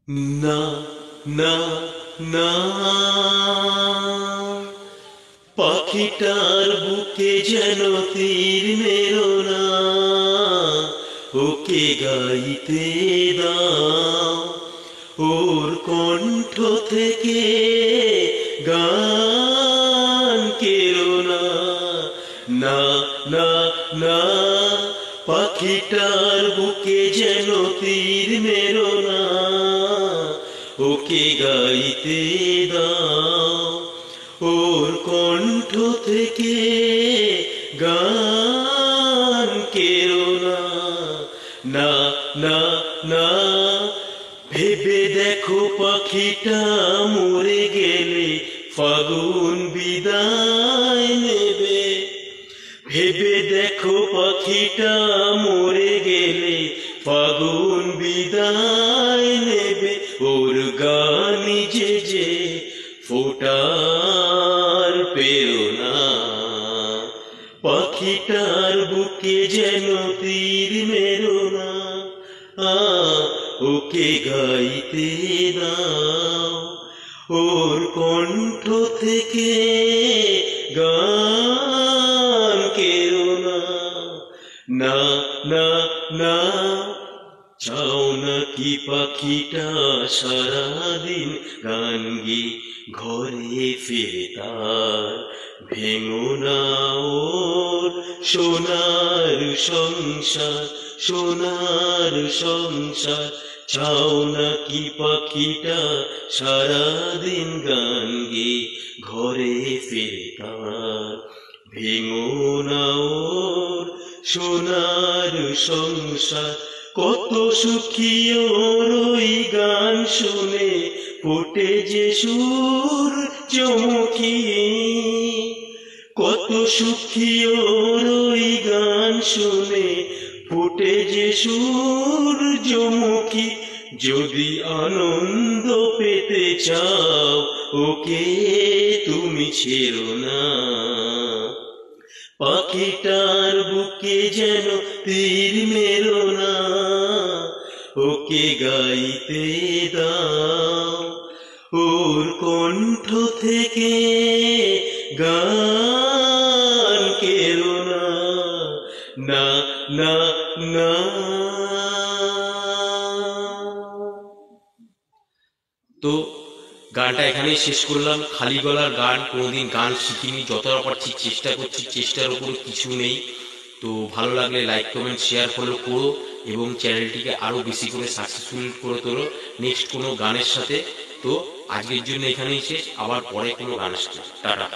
না না না, পাখিটার বুকে যেন তীর মেরো না, ওকে গাইতে দাও, ওর কণ্ঠ থেকে গান কেরো না। না না না, পাখিটার বুকে যেন তীর মেরো না, ওকে গাইতে দাও, ওর কণ্ঠ থেকে গান কেরো না। না না না, ভেবে দেখো পাখিটা মরে গেলে ফাগুন বিদায় নেবে। ভেবে দেখো পাখিটা মরে গেলে ফাগুন বিদায় নেবে। ওর গান যে যে ফোটার পেও না, পাখিটার বুকে যেন তীর মেরো না, ওকে গাইতে দাও, ওর কণ্ঠ থেকে গান কেরো না। না না না, চাও নাকি পাখিটা সারাদিন গান গেয়ে ঘরে ফিরে তার? ভেঙো না ওর সোনার সংসার, সোনার সংসার। চাও নাকি পাখিটা সারাদিন গান গেয়ে ঘরে ফিরে তার? ভেঙো না ওর সোনার সংসার। কত সুখী ওর ওই গান শুনে ফোটে যে সুর চমকিয়ে। কত সুখী ওর ওই গান শুনে ফোটে যে সুর চমকি। যদি আনন্দ পেতে চাও ওকে তুমি ছেড়ো না, পাখিটার বুকে যেন তীর মেরো না, ওকে গাইতে দাও, ওর কণ্ঠ থেকে গান কেরো না। না না না। তো গানটা এখানেই শেষ করলাম। খালি গলার গান, কোনোদিন গান শিখিনি, যতটা পারছি চেষ্টা করছি, চেষ্টার উপর কিছু নেই। তো ভালো লাগলে লাইক কমেন্ট শেয়ার ফলো করো এবং চ্যানেলটিকে আরো বেশি করে সাকসেসফুল করে তোলো নেক্সট কোনো গানের সাথে। তো আজকের জন্য এখানেই শেষ, আবার পরে কোনো গানের সাথে। টাটা।